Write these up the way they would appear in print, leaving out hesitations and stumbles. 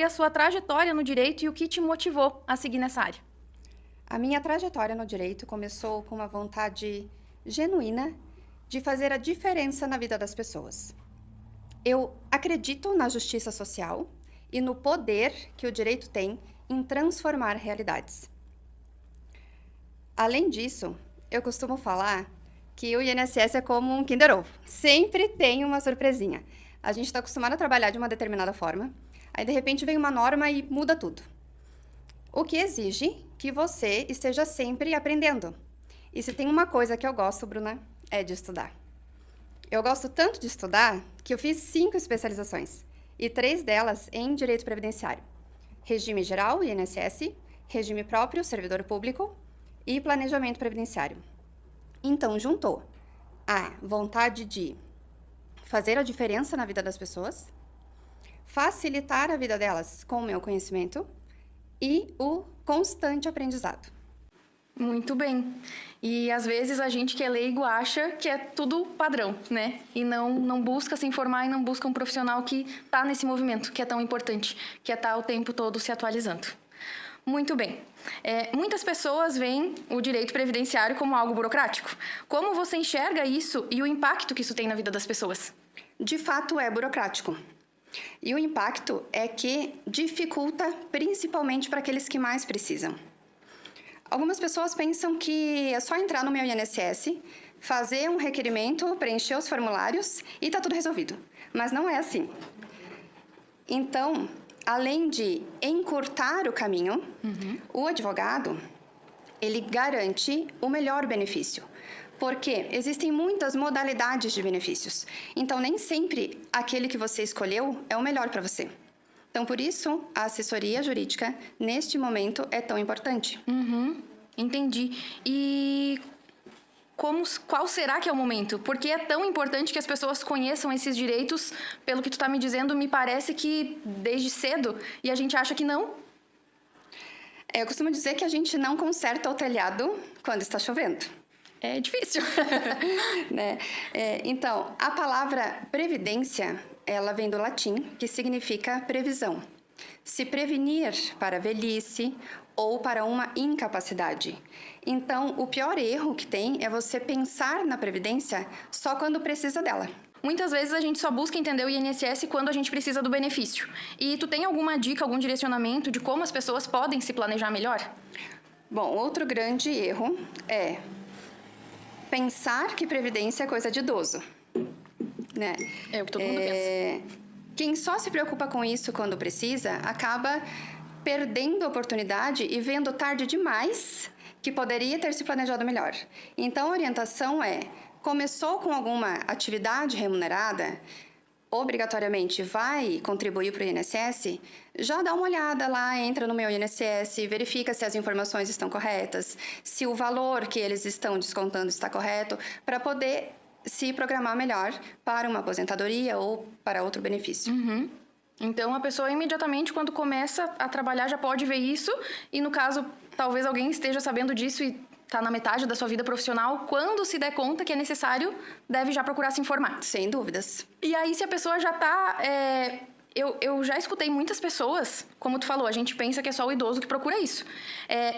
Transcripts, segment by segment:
a sua trajetória no direito e o que te motivou a seguir nessa área? A minha trajetória no direito começou com uma vontade genuína de fazer a diferença na vida das pessoas. Eu acredito na justiça social e no poder que o direito tem em transformar realidades. Além disso, eu costumo falar que o INSS é como um Kinder Ovo. Sempre tem uma surpresinha. A gente está acostumado a trabalhar de uma determinada forma, aí de repente vem uma norma e muda tudo. O que exige que você esteja sempre aprendendo. E se tem uma coisa que eu gosto, Bruna, é de estudar. Eu gosto tanto de estudar que eu fiz 5 especializações, e 3 delas em Direito Previdenciário. Regime Geral, INSS, Regime Próprio, Servidor Público e Planejamento Previdenciário. Então, juntou a vontade de fazer a diferença na vida das pessoas, facilitar a vida delas com o meu conhecimento e o constante aprendizado. Muito bem. E às vezes a gente que é leigo acha que é tudo padrão, né? E não busca se informar e não busca um profissional que está nesse movimento, que é tão importante, que é estar o tempo todo se atualizando. Muito bem. Muitas pessoas veem o direito previdenciário como algo burocrático. Como você enxerga isso e o impacto que isso tem na vida das pessoas? De fato, é burocrático. E o impacto é que dificulta principalmente para aqueles que mais precisam. Algumas pessoas pensam que é só entrar no meu INSS, fazer um requerimento, preencher os formulários e está tudo resolvido. Mas não é assim. Então, além de encurtar o caminho, o advogado, ele garante o melhor benefício. Porque existem muitas modalidades de benefícios. Então, nem sempre aquele que você escolheu é o melhor para você. Então, por isso, a assessoria jurídica, neste momento, é tão importante. Entendi. E qual será que é o momento? Porque é tão importante que as pessoas conheçam esses direitos. Pelo que tu está me dizendo, me parece que desde cedo, e a gente acha que não. Eu costumo dizer que a gente não conserta o telhado quando está chovendo. É difícil. Né? Então, a palavra previdência, ela vem do latim, que significa previsão. Se prevenir para a velhice ou para uma incapacidade. Então, o pior erro que tem é você pensar na previdência só quando precisa dela. Muitas vezes a gente só busca entender o INSS quando a gente precisa do benefício. E tu tem alguma dica, algum direcionamento de como as pessoas podem se planejar melhor? Bom, outro grande erro é pensar que previdência é coisa de idoso, né? É o que todo mundo pensa. Quem só se preocupa com isso quando precisa, acaba perdendo a oportunidade e vendo tarde demais que poderia ter se planejado melhor. Então, a orientação é, começou com alguma atividade remunerada, obrigatoriamente vai contribuir para o INSS, já dá uma olhada lá, entra no meu INSS, verifica se as informações estão corretas, se o valor que eles estão descontando está correto, para poder se programar melhor para uma aposentadoria ou para outro benefício. Então, a pessoa imediatamente, quando começa a trabalhar, já pode ver isso. E, no caso, talvez alguém esteja sabendo disso e está na metade da sua vida profissional. Quando se der conta que é necessário, deve já procurar se informar. Sem dúvidas. E aí, se a pessoa já está... Eu já escutei muitas pessoas, como tu falou, a gente pensa que é só o idoso que procura isso.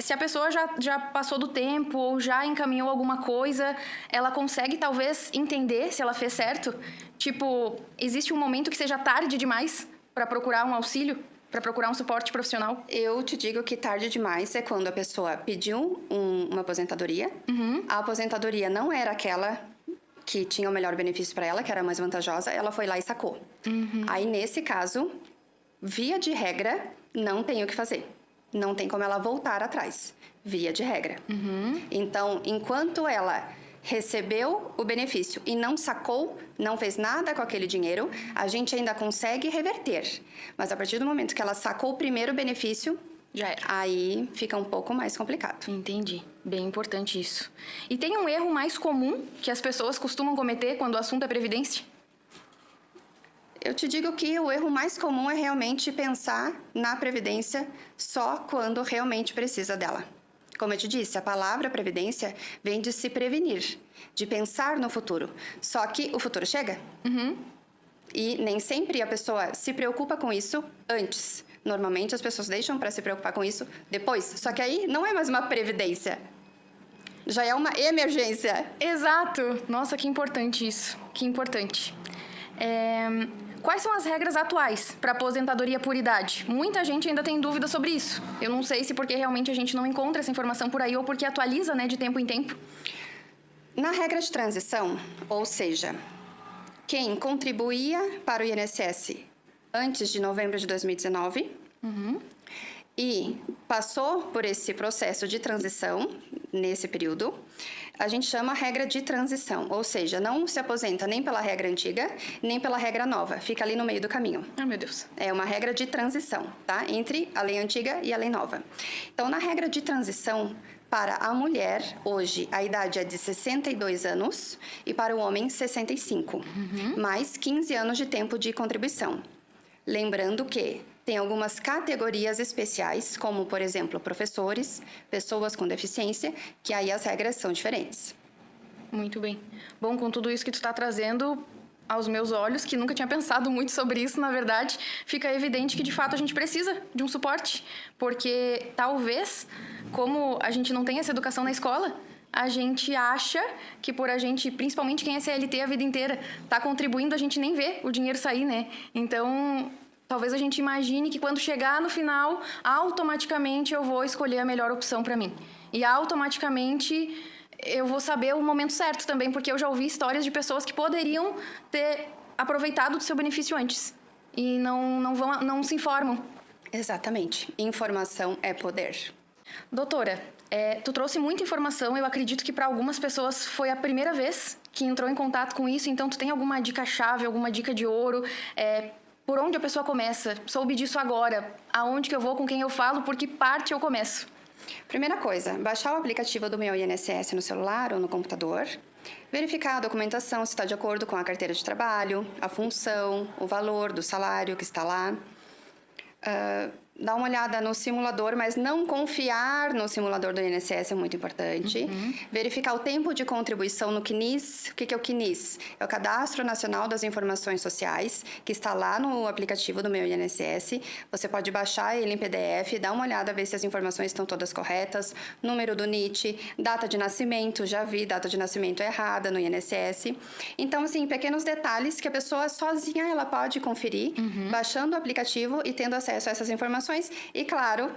Se a pessoa já passou do tempo ou já encaminhou alguma coisa, ela consegue talvez entender se ela fez certo? Tipo, existe um momento que seja tarde demais para procurar um auxílio, para procurar um suporte profissional? Eu te digo que tarde demais é quando a pessoa pediu uma aposentadoria, a aposentadoria não era aquela que tinha o melhor benefício para ela, que era mais vantajosa, ela foi lá e sacou. Aí, nesse caso, via de regra, não tem o que fazer. Não tem como ela voltar atrás, via de regra. Então, enquanto ela recebeu o benefício e não sacou, não fez nada com aquele dinheiro, a gente ainda consegue reverter. Mas a partir do momento que ela sacou o primeiro benefício, Já era. aí fica um pouco mais complicado. Entendi. Bem importante isso. E tem um erro mais comum que as pessoas costumam cometer quando o assunto é previdência? Eu te digo que o erro mais comum é realmente pensar na previdência só quando realmente precisa dela. Como eu te disse, a palavra previdência vem de se prevenir, de pensar no futuro. Só que o futuro chega. E nem sempre a pessoa se preocupa com isso antes. Normalmente as pessoas deixam para se preocupar com isso depois. Só que aí não é mais uma previdência. Já é uma emergência. Exato. Nossa, que importante isso. Que importante. Quais são as regras atuais para aposentadoria por idade? Muita gente ainda tem dúvida sobre isso. Eu não sei se porque realmente a gente não encontra essa informação por aí ou porque atualiza, né, de tempo em tempo. Na regra de transição, ou seja, quem contribuía para o INSS antes de novembro de 2019 e passou por esse processo de transição nesse período, a gente chama regra de transição, ou seja, não se aposenta nem pela regra antiga, nem pela regra nova, fica ali no meio do caminho. Ai, meu Deus. É uma regra de transição, tá? Entre a lei antiga e a lei nova. Então, na regra de transição, para a mulher, hoje, a idade é de 62 anos e para o homem, 65. Mais 15 anos de tempo de contribuição. Lembrando que tem algumas categorias especiais, como, por exemplo, professores, pessoas com deficiência, que aí as regras são diferentes. Muito bem. Bom, com tudo isso que tu está trazendo aos meus olhos, que nunca tinha pensado muito sobre isso, na verdade, fica evidente que, de fato, a gente precisa de um suporte. Porque, talvez, como a gente não tem essa educação na escola, a gente acha que por a gente, principalmente quem é CLT a vida inteira, tá contribuindo, a gente nem vê o dinheiro sair, né? Então, talvez a gente imagine que quando chegar no final, automaticamente eu vou escolher a melhor opção para mim. E automaticamente eu vou saber o momento certo também, porque eu já ouvi histórias de pessoas que poderiam ter aproveitado do seu benefício antes e não se informam. Exatamente. Informação é poder. Doutora, tu trouxe muita informação, eu acredito que para algumas pessoas foi a primeira vez que entrou em contato com isso, então tu tem alguma dica-chave, alguma dica de ouro? Por onde a pessoa começa? Soube disso agora? Aonde que eu vou? Com quem eu falo? Por que parte eu começo? Primeira coisa, baixar o aplicativo do Meu INSS no celular ou no computador, verificar a documentação se está de acordo com a carteira de trabalho, a função, o valor do salário que está lá. Dar uma olhada no simulador, mas não confiar no simulador do INSS é muito importante. Verificar o tempo de contribuição no CNIS. O que é o CNIS? É o Cadastro Nacional das Informações Sociais, que está lá no aplicativo do Meu INSS. Você pode baixar ele em PDF, dar uma olhada, ver se as informações estão todas corretas. Número do NIT, data de nascimento, já vi data de nascimento errada no INSS. Então, assim, pequenos detalhes que a pessoa sozinha ela pode conferir, baixando o aplicativo e tendo acesso a essas informações. E, claro,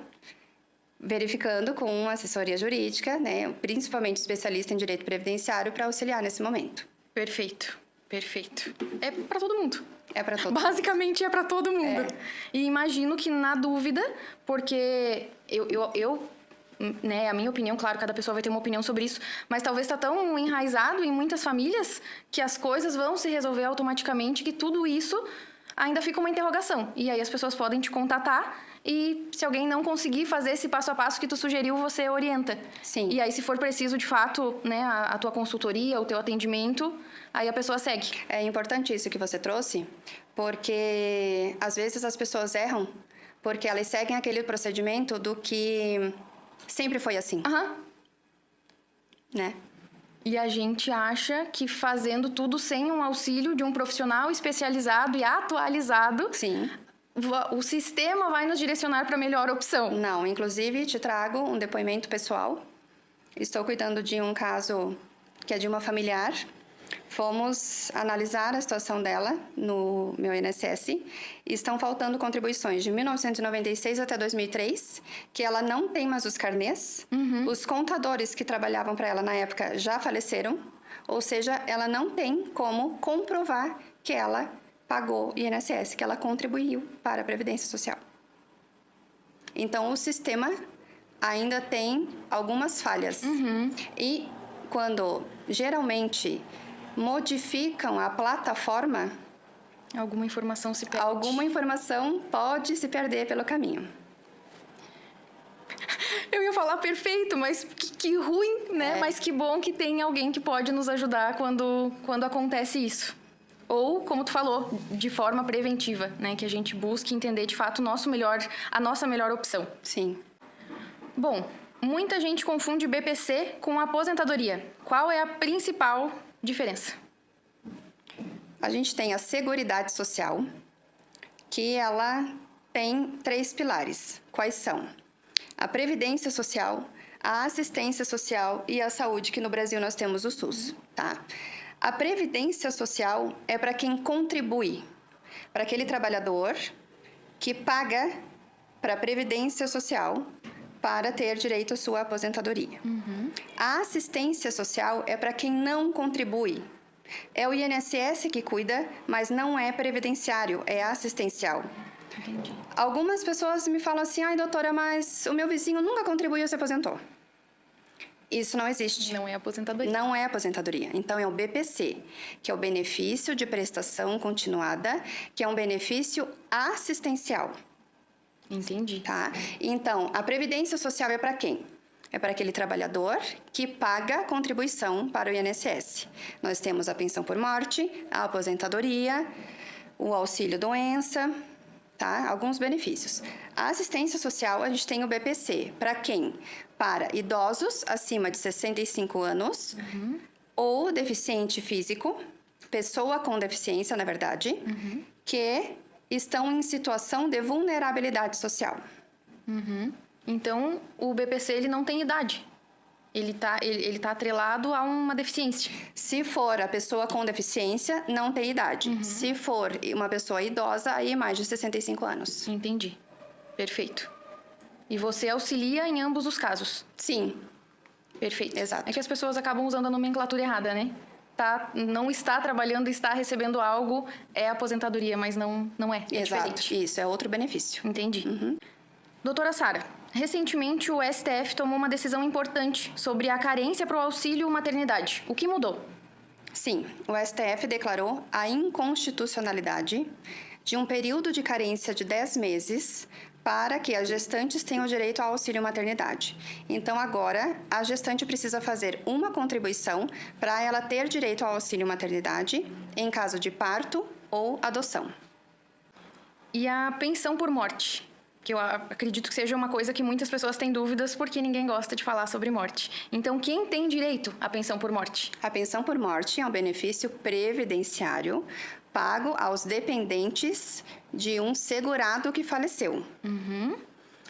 verificando com uma assessoria jurídica, né, principalmente especialista em direito previdenciário, para auxiliar nesse momento. Perfeito, perfeito. É para todo mundo. É para todo mundo. Basicamente é para todo mundo. E imagino que na dúvida, porque eu né, a minha opinião, claro, cada pessoa vai ter uma opinião sobre isso, mas talvez está tão enraizado em muitas famílias que as coisas vão se resolver automaticamente, que tudo isso ainda fica uma interrogação. E aí as pessoas podem te contatar e se alguém não conseguir fazer esse passo a passo que tu sugeriu, você orienta. Sim. E aí, se for preciso, de fato, né, a tua consultoria, o teu atendimento, aí a pessoa segue. É importante isso que você trouxe, porque às vezes as pessoas erram porque elas seguem aquele procedimento do que sempre foi assim, né? E a gente acha que fazendo tudo sem um auxílio de um profissional especializado e atualizado, Sim. o sistema vai nos direcionar para a melhor opção. Não, inclusive te trago um depoimento pessoal. Estou cuidando de um caso que é de uma familiar. Fomos analisar a situação dela no Meu INSS e estão faltando contribuições de 1996 até 2003, que ela não tem mais os carnês. Os contadores que trabalhavam para ela na época já faleceram, ou seja, ela não tem como comprovar que ela pagou INSS, que ela contribuiu para a Previdência Social. Então, o sistema ainda tem algumas falhas. E quando geralmente modificam a plataforma, Alguma informação se perde. alguma informação pode se perder pelo caminho. Eu ia falar perfeito, mas que ruim, né? Mas que bom que tem alguém que pode nos ajudar quando acontece isso. Ou, como tu falou, de forma preventiva, né? Que a gente busque entender de fato a nossa melhor opção. Sim. Bom, muita gente confunde BPC com aposentadoria. Qual é a principal diferença? A gente tem a Seguridade Social, que ela tem 3 pilares. Quais são? A previdência social, a assistência social e a saúde, que no Brasil nós temos o SUS, tá? A previdência social é para quem contribui, para aquele trabalhador que paga para a previdência social para ter direito à sua aposentadoria. A assistência social é para quem não contribui. É o INSS que cuida, mas não é previdenciário, é assistencial. Entendi. Algumas pessoas me falam assim, ai doutora, mas o meu vizinho nunca contribuiu e se aposentou. Isso não existe. Não é aposentadoria. Não é aposentadoria. Então, é o BPC, que é o benefício de prestação continuada, que é um benefício assistencial. Entendi. Tá? Então, a previdência social é para quem? É para aquele trabalhador que paga contribuição para o INSS. Nós temos a pensão por morte, a aposentadoria, o auxílio-doença, tá? Alguns benefícios. A assistência social, a gente tem o BPC. Para quem? Para idosos acima de 65 anos ou deficiente físico, pessoa com deficiência, na verdade, que estão em situação de vulnerabilidade social. Então, o BPC ele não tem idade. Ele tá atrelado a uma deficiência. Se for a pessoa com deficiência, não tem idade. Se for uma pessoa idosa, aí mais de 65 anos. Entendi. Perfeito. E você auxilia em ambos os casos. Sim, Perfeito. Exato. É que as pessoas acabam usando a nomenclatura errada, né? Não está trabalhando, está recebendo algo, é aposentadoria, mas não é. É exato. diferente. Isso, é outro benefício. Entendi. Doutora Sara, recentemente o STF tomou uma decisão importante sobre a carência para o auxílio maternidade. O que mudou? Sim, o STF declarou a inconstitucionalidade de um período de carência de 10 meses para que as gestantes tenham direito ao auxílio maternidade. Então, agora, a gestante precisa fazer uma contribuição para ela ter direito ao auxílio maternidade em caso de parto ou adoção. E a pensão por morte? Que eu acredito que seja uma coisa que muitas pessoas têm dúvidas porque ninguém gosta de falar sobre morte. Então, quem tem direito à pensão por morte? A pensão por morte é um benefício previdenciário pago aos dependentes de um segurado que faleceu.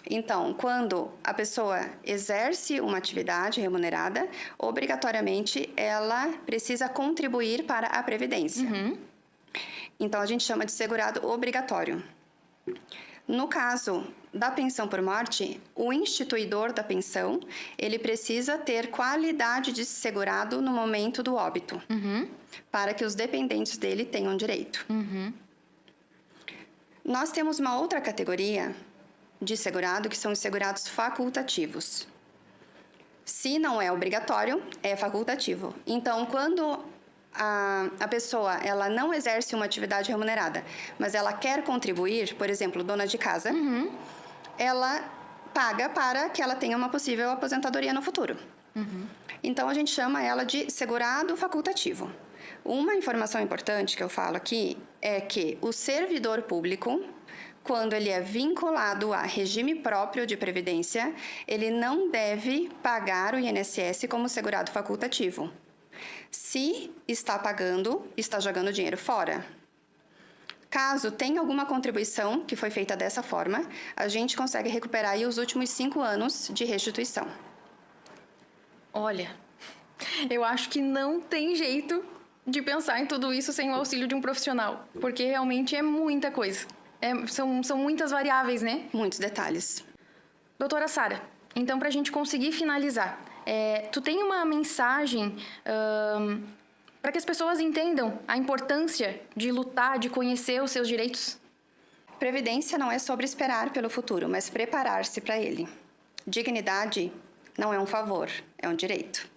Então, quando a pessoa exerce uma atividade remunerada, obrigatoriamente ela precisa contribuir para a previdência. Então, a gente chama de segurado obrigatório. No caso da pensão por morte, o instituidor da pensão, ele precisa ter qualidade de segurado no momento do óbito, para que os dependentes dele tenham direito. Nós temos uma outra categoria de segurado, que são os segurados facultativos. Se não é obrigatório, é facultativo. Então, quando a pessoa ela não exerce uma atividade remunerada, mas ela quer contribuir, por exemplo, dona de casa, ela paga para que ela tenha uma possível aposentadoria no futuro. Então, a gente chama ela de segurado facultativo. Uma informação importante que eu falo aqui é que o servidor público, quando ele é vinculado a regime próprio de previdência, ele não deve pagar o INSS como segurado facultativo. Se está pagando, está jogando dinheiro fora. Caso tenha alguma contribuição que foi feita dessa forma, a gente consegue recuperar aí os últimos 5 anos de restituição. Olha, eu acho que não tem jeito de pensar em tudo isso sem o auxílio de um profissional, porque realmente é muita coisa. São muitas variáveis, né? Muitos detalhes. Doutora Sara, então para a gente conseguir finalizar, tu tem uma mensagem para que as pessoas entendam a importância de lutar, de conhecer os seus direitos? Previdência não é sobre esperar pelo futuro, mas preparar-se para ele. Dignidade não é um favor, é um direito.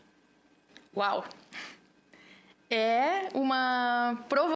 Uau! É uma